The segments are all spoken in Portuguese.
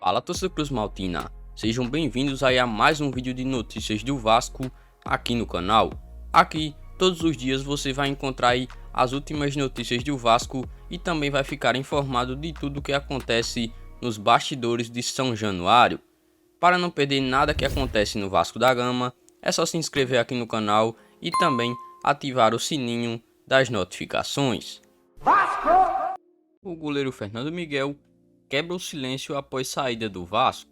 Fala, torcida Cruz Maltina, sejam bem-vindos aí a mais um vídeo de notícias do Vasco aqui no canal. Aqui, todos os dias você vai encontrar aí as últimas notícias do Vasco e também vai ficar informado de tudo o que acontece nos bastidores de São Januário. Para não perder nada que acontece no Vasco da Gama, é só se inscrever aqui no canal e também ativar o sininho das notificações. Vasco! O goleiro Fernando Miguel quebra o silêncio após saída do Vasco.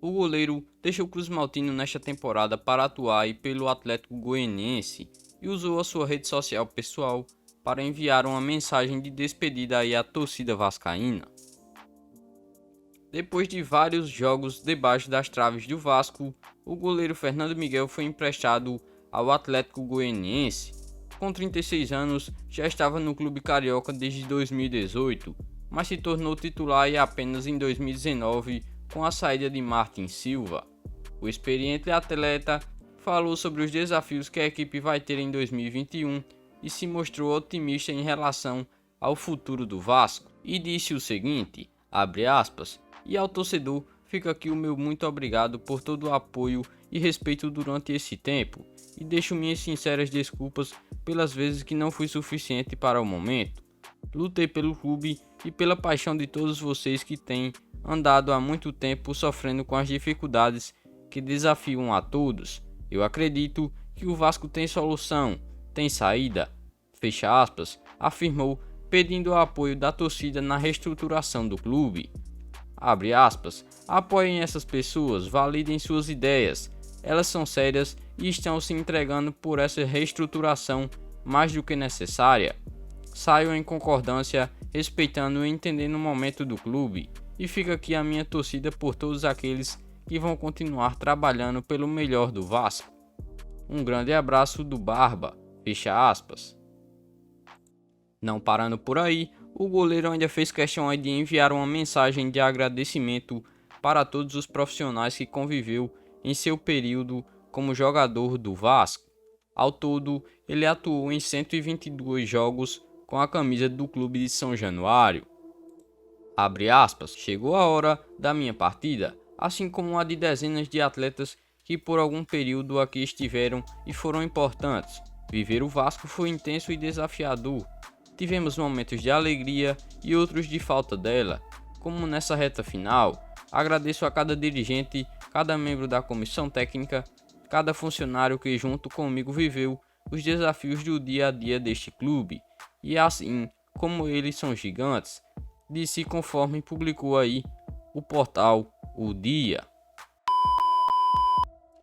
O goleiro deixou o Cruz Maltino nesta temporada para atuar aí pelo Atlético Goianiense e usou a sua rede social pessoal para enviar uma mensagem de despedida aí à torcida vascaína. Depois de vários jogos debaixo das traves do Vasco, o goleiro Fernando Miguel foi emprestado ao Atlético Goianiense. Com 36 anos, já estava no clube carioca desde 2018, mas se tornou titular apenas em 2019 com a saída de Martin Silva. O experiente atleta falou sobre os desafios que a equipe vai ter em 2021 e se mostrou otimista em relação ao futuro do Vasco e disse o seguinte, abre aspas, e ao torcedor fica aqui o meu muito obrigado por todo o apoio e respeito durante esse tempo e deixo minhas sinceras desculpas pelas vezes que não fui suficiente para o momento. Lutei pelo clube e pela paixão de todos vocês que têm andado há muito tempo sofrendo com as dificuldades que desafiam a todos. Eu acredito que o Vasco tem solução, tem saída, fecha aspas, afirmou, pedindo o apoio da torcida na reestruturação do clube. Abre aspas, apoiem essas pessoas, validem suas ideias, elas são sérias e estão se entregando por essa reestruturação mais do que necessária. Saiam em concordância, respeitando e entendendo o momento do clube, e fica aqui a minha torcida por todos aqueles que vão continuar trabalhando pelo melhor do Vasco. Um grande abraço do Barba, fecha aspas. Não parando por aí, o goleiro ainda fez questão de enviar uma mensagem de agradecimento para todos os profissionais que conviveu em seu período como jogador do Vasco. Ao todo, ele atuou em 122 jogos com a camisa do clube de São Januário. Abre aspas, chegou a hora da minha partida, assim como a de dezenas de atletas que por algum período aqui estiveram e foram importantes. Viver o Vasco foi intenso e desafiador. Tivemos momentos de alegria e outros de falta dela, como nessa reta final. Agradeço a cada dirigente, cada membro da comissão técnica, cada funcionário que junto comigo viveu os desafios do dia a dia deste clube. E assim como eles são gigantes, disse conforme publicou aí o portal O Dia.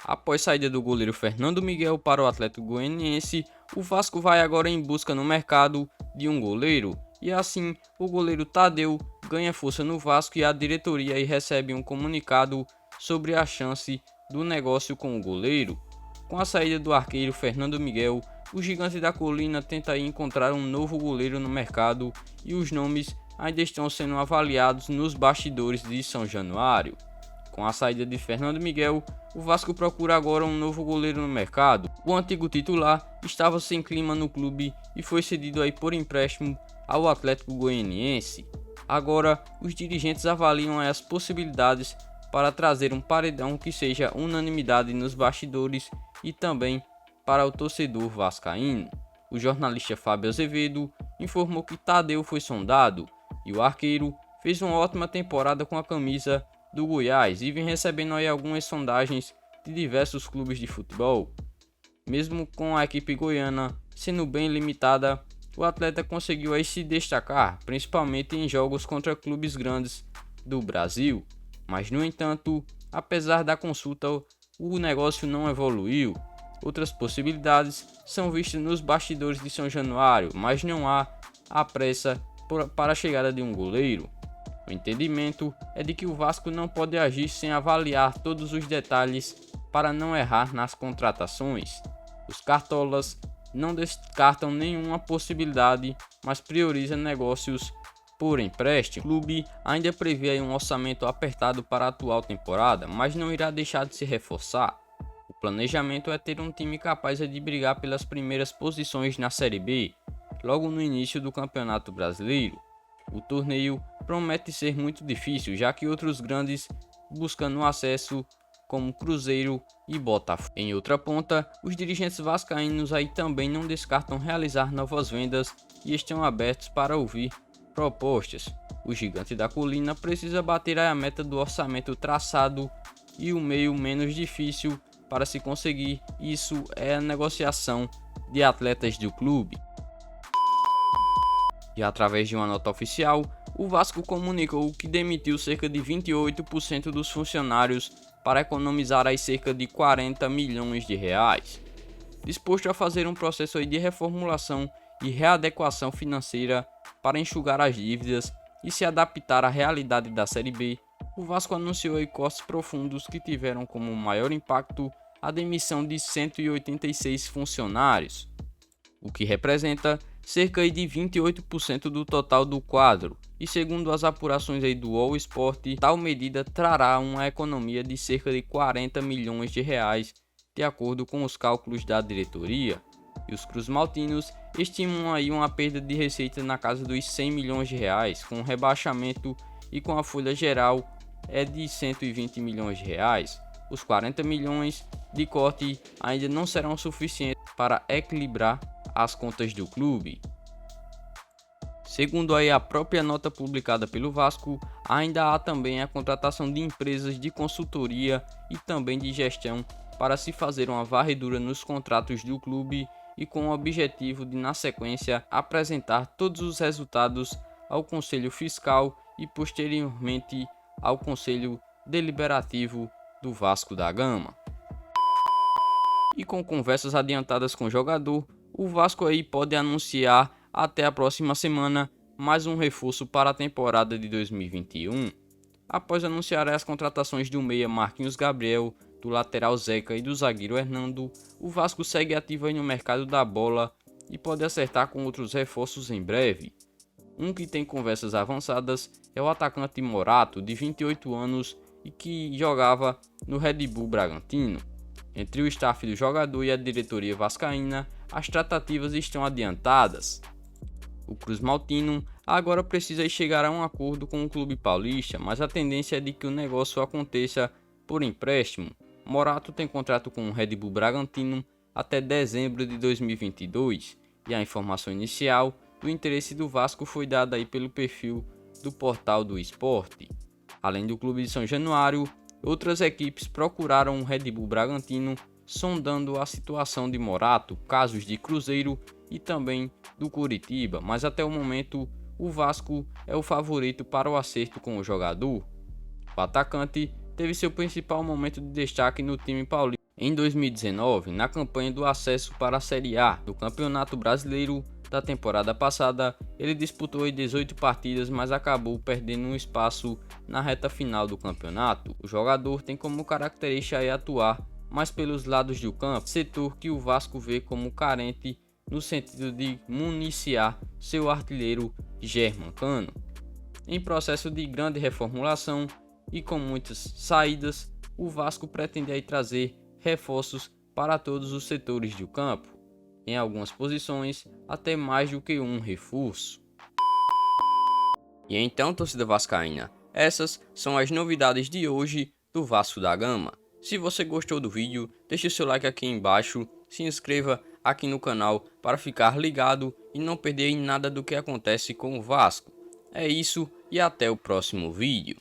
Após saída do goleiro Fernando Miguel para o Atlético Goianiense, o Vasco vai agora em busca no mercado de um goleiro. E assim, o goleiro Tadeu ganha força no Vasco e a diretoria aí recebe um comunicado sobre a chance do negócio com o goleiro. Com a saída do arqueiro Fernando Miguel, o gigante da colina tenta aí encontrar um novo goleiro no mercado e os nomes ainda estão sendo avaliados nos bastidores de São Januário. Com a saída de Fernando Miguel, o Vasco procura agora um novo goleiro no mercado. O antigo titular estava sem clima no clube e foi cedido aí por empréstimo ao Atlético Goianiense. Agora, os dirigentes avaliam as possibilidades para trazer um paredão que seja unanimidade nos bastidores e também para o torcedor vascaíno. O jornalista Fábio Azevedo informou que Tadeu foi sondado e o arqueiro fez uma ótima temporada com a camisa do Goiás e vem recebendo aí algumas sondagens de diversos clubes de futebol. Mesmo com a equipe goiana sendo bem limitada, o atleta conseguiu aí se destacar, principalmente em jogos contra clubes grandes do Brasil. Mas no entanto, apesar da consulta, o negócio não evoluiu. Outras possibilidades são vistas nos bastidores de São Januário, mas não há a pressa para a chegada de um goleiro. O entendimento é de que o Vasco não pode agir sem avaliar todos os detalhes para não errar nas contratações. Os cartolas não descartam nenhuma possibilidade, mas priorizam negócios por empréstimo. O clube ainda prevê um orçamento apertado para a atual temporada, mas não irá deixar de se reforçar. O planejamento é ter um time capaz de brigar pelas primeiras posições na Série B, logo no início do Campeonato Brasileiro. O torneio promete ser muito difícil, já que outros grandes buscando acesso como Cruzeiro e Botafogo. Em outra ponta, os dirigentes vascaínos aí também não descartam realizar novas vendas e estão abertos para ouvir propostas. O gigante da colina precisa bater a meta do orçamento traçado e o meio menos difícil para se conseguir isso é a negociação de atletas do clube. E através de uma nota oficial, o Vasco comunicou que demitiu cerca de 28% dos funcionários para economizar aí cerca de 40 milhões de reais. Disposto a fazer um processo aí de reformulação e readequação financeira para enxugar as dívidas e se adaptar à realidade da Série B, o Vasco anunciou aí cortes profundos que tiveram como maior impacto a demissão de 186 funcionários, o que representa cerca de 28% do total do quadro, e segundo as apurações aí do All Sport, tal medida trará uma economia de cerca de 40 milhões de reais, de acordo com os cálculos da diretoria, e os cruzmaltinos estimam aí uma perda de receita na casa dos 100 milhões de reais, com o rebaixamento e com a folha geral é de 120 milhões de reais. Os 40 milhões de corte ainda não serão suficientes para equilibrar as contas do clube. Segundo aí a própria nota publicada pelo Vasco, ainda há também a contratação de empresas de consultoria e também de gestão para se fazer uma varredura nos contratos do clube e com o objetivo de, na sequência, apresentar todos os resultados ao Conselho Fiscal e posteriormente ao Conselho Deliberativo do Vasco da Gama. E com conversas adiantadas com o jogador, o Vasco aí pode anunciar até a próxima semana mais um reforço para a temporada de 2021. Após anunciar as contratações do meia Marquinhos Gabriel, do lateral Zeca e do zagueiro Hernando, o Vasco segue ativo aí no mercado da bola e pode acertar com outros reforços em breve. Um que tem conversas avançadas é o atacante Morato, de 28 anos e que jogava no Red Bull Bragantino. Entre o staff do jogador e a diretoria vascaína, as tratativas estão adiantadas. O cruzmaltino agora precisa chegar a um acordo com o clube paulista, mas a tendência é de que o negócio aconteça por empréstimo. Morato tem contrato com o Red Bull Bragantino até dezembro de 2022 e a informação inicial do interesse do Vasco foi dada aí pelo perfil do portal do Esporte. Além do clube de São Januário, outras equipes procuraram o Red Bull Bragantino, sondando a situação de Morato, casos de Cruzeiro e também do Coritiba, mas até o momento o Vasco é o favorito para o acerto com o jogador. O atacante teve seu principal momento de destaque no time paulista em 2019, na campanha do acesso para a Série A do Campeonato Brasileiro da temporada passada. Ele disputou 18 partidas, mas acabou perdendo um espaço na reta final do campeonato. O jogador tem como característica atuar mais pelos lados do campo, setor que o Vasco vê como carente no sentido de municiar seu artilheiro Germancano. Em processo de grande reformulação e com muitas saídas, o Vasco pretende aí trazer reforços para todos os setores do campo, em algumas posições até mais do que um reforço. E então, torcida vascaína, essas são as novidades de hoje do Vasco da Gama. Se você gostou do vídeo, deixe seu like aqui embaixo, se inscreva aqui no canal para ficar ligado e não perder nada do que acontece com o Vasco. É isso e até o próximo vídeo.